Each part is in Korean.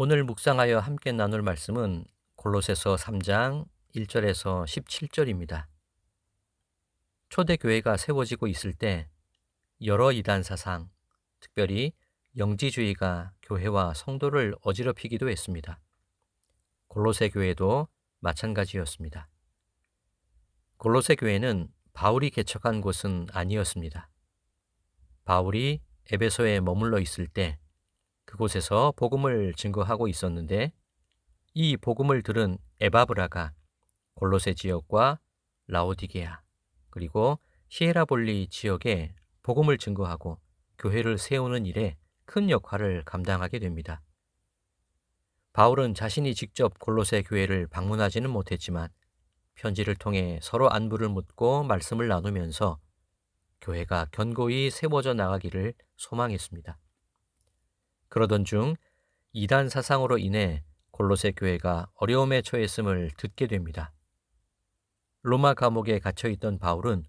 오늘 묵상하여 함께 나눌 말씀은 골로새서 3장 1절에서 17절입니다. 초대교회가 세워지고 있을 때 여러 이단 사상, 특별히 영지주의가 교회와 성도를 어지럽히기도 했습니다. 골로새 교회도 마찬가지였습니다. 골로새 교회는 바울이 개척한 곳은 아니었습니다. 바울이 에베소에 머물러 있을 때 그곳에서 복음을 증거하고 있었는데, 이 복음을 들은 에바브라가 골로새 지역과 라오디게아 그리고 히에라볼리 지역에 복음을 증거하고 교회를 세우는 일에 큰 역할을 감당하게 됩니다. 바울은 자신이 직접 골로새 교회를 방문하지는 못했지만 편지를 통해 서로 안부를 묻고 말씀을 나누면서 교회가 견고히 세워져 나가기를 소망했습니다. 그러던 중 이단 사상으로 인해 골로새 교회가 어려움에 처했음을 듣게 됩니다. 로마 감옥에 갇혀 있던 바울은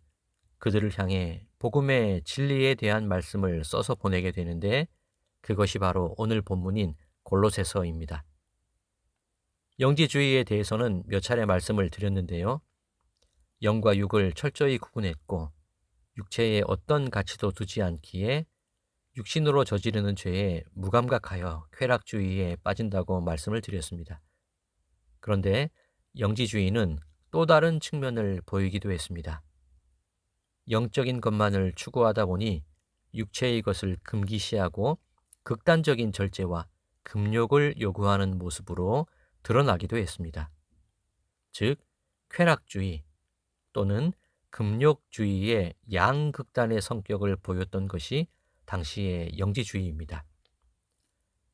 그들을 향해 복음의 진리에 대한 말씀을 써서 보내게 되는데, 그것이 바로 오늘 본문인 골로새서입니다. 영지주의에 대해서는 몇 차례 말씀을 드렸는데요. 영과 육을 철저히 구분했고 육체에 어떤 가치도 두지 않기에 육신으로 저지르는 죄에 무감각하여 쾌락주의에 빠진다고 말씀을 드렸습니다. 그런데 영지주의는 또 다른 측면을 보이기도 했습니다. 영적인 것만을 추구하다 보니 육체의 것을 금기시하고 극단적인 절제와 금욕을 요구하는 모습으로 드러나기도 했습니다. 즉, 쾌락주의 또는 금욕주의의 양극단의 성격을 보였던 것이 당시의 영지주의입니다.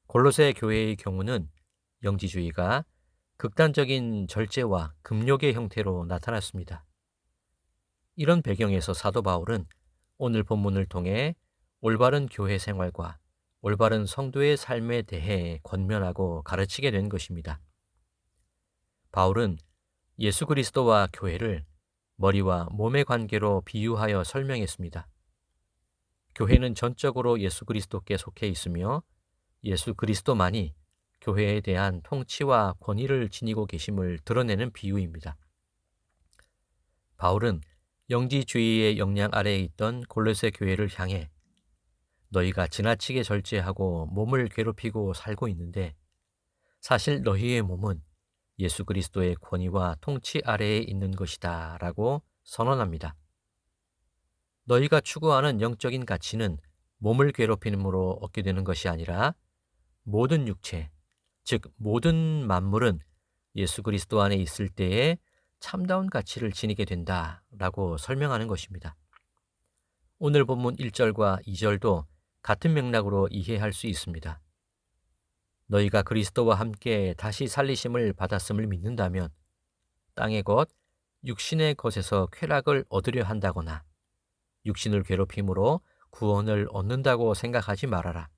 골로새 교회의 경우는 영지주의가 극단적인 절제와 금욕의 형태로 나타났습니다. 이런 배경에서 사도 바울은 오늘 본문을 통해 올바른 교회 생활과 올바른 성도의 삶에 대해 권면하고 가르치게 된 것입니다. 바울은 예수 그리스도와 교회를 머리와 몸의 관계로 비유하여 설명했습니다. 교회는 전적으로 예수 그리스도께 속해 있으며 예수 그리스도만이 교회에 대한 통치와 권위를 지니고 계심을 드러내는 비유입니다. 바울은 영지주의의 영향 아래에 있던 골로새 교회를 향해 너희가 지나치게 절제하고 몸을 괴롭히고 살고 있는데 사실 너희의 몸은 예수 그리스도의 권위와 통치 아래에 있는 것이다 라고 선언합니다. 너희가 추구하는 영적인 가치는 몸을 괴롭힘으로 얻게 되는 것이 아니라 모든 육체, 즉 모든 만물은 예수 그리스도 안에 있을 때에 참다운 가치를 지니게 된다라고 설명하는 것입니다. 오늘 본문 1절과 2절도 같은 맥락으로 이해할 수 있습니다. 너희가 그리스도와 함께 다시 살리심을 받았음을 믿는다면 땅의 것, 육신의 것에서 쾌락을 얻으려 한다거나 육신을 괴롭힘으로 구원을 얻는다고 생각하지 말아라.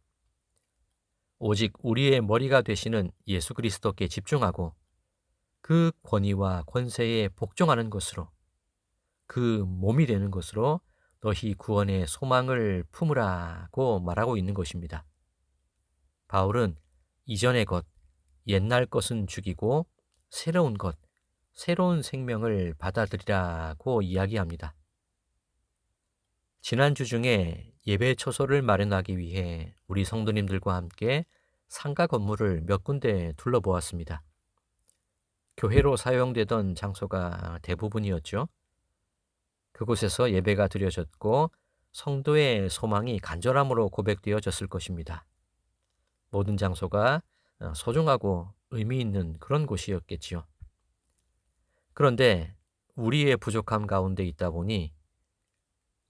오직 우리의 머리가 되시는 예수 그리스도께 집중하고 그 권위와 권세에 복종하는 것으로, 그 몸이 되는 것으로 너희 구원의 소망을 품으라고 말하고 있는 것입니다. 바울은 이전의 것, 옛날 것은 죽이고 새로운 것, 새로운 생명을 받아들이라고 이야기합니다. 지난주 중에 예배 처소를 마련하기 위해 우리 성도님들과 함께 상가 건물을 몇 군데 둘러보았습니다. 교회로 사용되던 장소가 대부분이었죠. 그곳에서 예배가 드려졌고 성도의 소망이 간절함으로 고백되어졌을 것입니다. 모든 장소가 소중하고 의미 있는 그런 곳이었겠지요. 그런데 우리의 부족함 가운데 있다 보니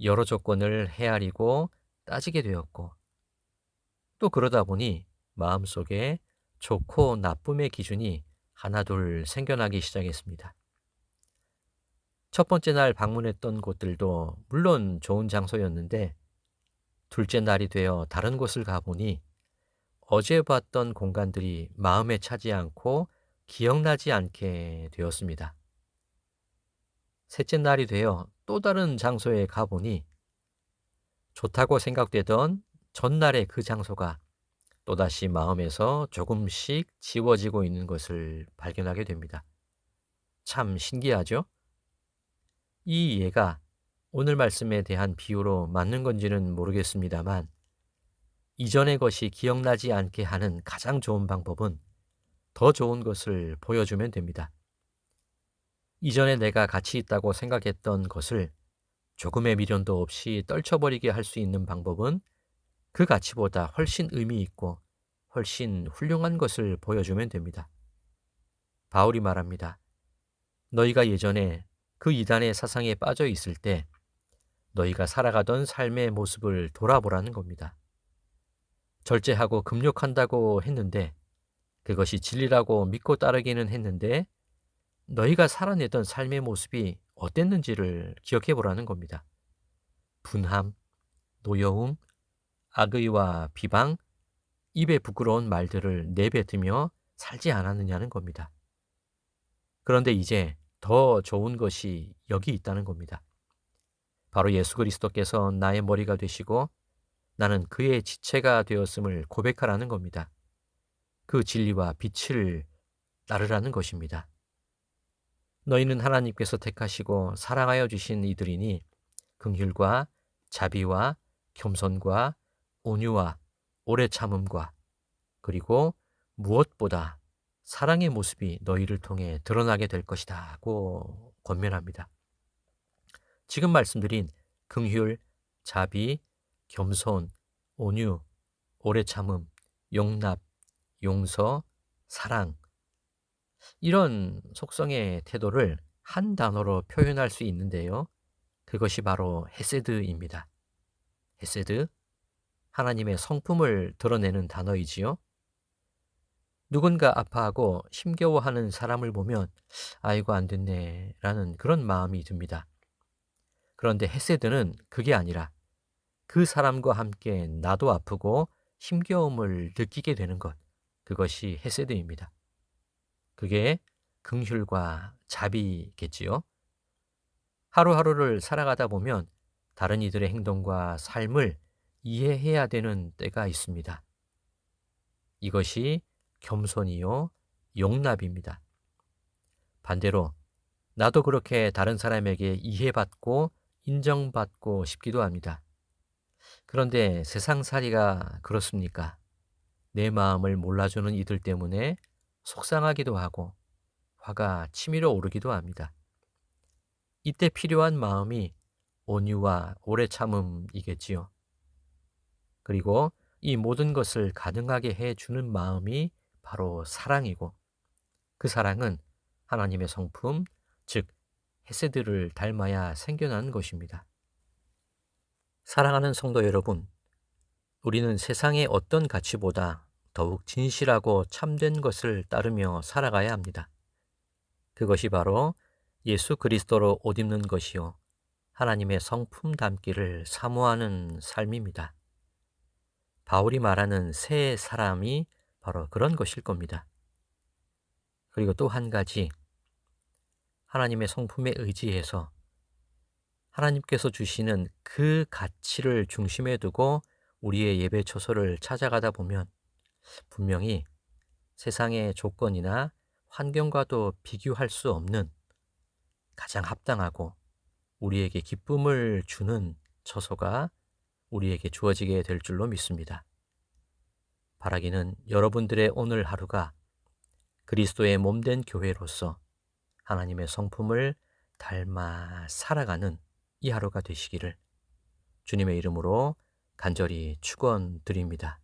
여러 조건을 헤아리고 따지게 되었고, 또 그러다 보니 마음속에 좋고 나쁨의 기준이 하나둘 생겨나기 시작했습니다. 첫 번째 날 방문했던 곳들도 물론 좋은 장소였는데, 둘째 날이 되어 다른 곳을 가보니 어제 봤던 공간들이 마음에 차지 않고 기억나지 않게 되었습니다. 셋째 날이 되어 또 다른 장소에 가보니 좋다고 생각되던 전날의 그 장소가 또다시 마음에서 조금씩 지워지고 있는 것을 발견하게 됩니다. 참 신기하죠? 이 예가 오늘 말씀에 대한 비유로 맞는 건지는 모르겠습니다만, 이전의 것이 기억나지 않게 하는 가장 좋은 방법은 더 좋은 것을 보여주면 됩니다. 이전에 내가 가치 있다고 생각했던 것을 조금의 미련도 없이 떨쳐버리게 할 수 있는 방법은 그 가치보다 훨씬 의미 있고 훨씬 훌륭한 것을 보여주면 됩니다. 바울이 말합니다. 너희가 예전에 그 이단의 사상에 빠져 있을 때 너희가 살아가던 삶의 모습을 돌아보라는 겁니다. 절제하고 금욕한다고 했는데, 그것이 진리라고 믿고 따르기는 했는데, 너희가 살아내던 삶의 모습이 어땠는지를 기억해 보라는 겁니다. 분함, 노여움, 악의와 비방, 입에 부끄러운 말들을 내뱉으며 살지 않았느냐는 겁니다. 그런데 이제 더 좋은 것이 여기 있다는 겁니다. 바로 예수 그리스도께서 나의 머리가 되시고 나는 그의 지체가 되었음을 고백하라는 겁니다. 그 진리와 빛을 따르라는 것입니다. 너희는 하나님께서 택하시고 사랑하여 주신 이들이니 긍휼과 자비와 겸손과 온유와 오래 참음과 그리고 무엇보다 사랑의 모습이 너희를 통해 드러나게 될 것이다고 권면합니다. 지금 말씀드린 긍휼, 자비, 겸손, 온유, 오래 참음, 용납, 용서, 사랑, 이런 속성의 태도를 한 단어로 표현할 수 있는데요. 그것이 바로 헤세드입니다. 헤세드, 하나님의 성품을 드러내는 단어이지요. 누군가 아파하고 힘겨워하는 사람을 보면 아이고 안 됐네 라는 그런 마음이 듭니다. 그런데 헤세드는 그게 아니라 그 사람과 함께 나도 아프고 힘겨움을 느끼게 되는 것, 그것이 헤세드입니다. 그게 긍휼과 자비겠지요. 하루하루를 살아가다 보면 다른 이들의 행동과 삶을 이해해야 되는 때가 있습니다. 이것이 겸손이요, 용납입니다. 반대로 나도 그렇게 다른 사람에게 이해받고 인정받고 싶기도 합니다. 그런데 세상살이가 그렇습니까? 내 마음을 몰라주는 이들 때문에 속상하기도 하고 화가 치밀어 오르기도 합니다. 이때 필요한 마음이 온유와 오래 참음이겠지요. 그리고 이 모든 것을 가능하게 해주는 마음이 바로 사랑이고, 그 사랑은 하나님의 성품, 즉 헤세드를 닮아야 생겨난 것입니다. 사랑하는 성도 여러분, 우리는 세상의 어떤 가치보다 더욱 진실하고 참된 것을 따르며 살아가야 합니다. 그것이 바로 예수 그리스도로 옷 입는 것이요, 하나님의 성품 담기를 사모하는 삶입니다. 바울이 말하는 새 사람이 바로 그런 것일 겁니다. 그리고 또 한 가지, 하나님의 성품에 의지해서 하나님께서 주시는 그 가치를 중심에 두고 우리의 예배 처소를 찾아가다 보면 분명히 세상의 조건이나 환경과도 비교할 수 없는 가장 합당하고 우리에게 기쁨을 주는 처소가 우리에게 주어지게 될 줄로 믿습니다. 바라기는 여러분들의 오늘 하루가 그리스도의 몸된 교회로서 하나님의 성품을 닮아 살아가는 이 하루가 되시기를 주님의 이름으로 간절히 축원드립니다.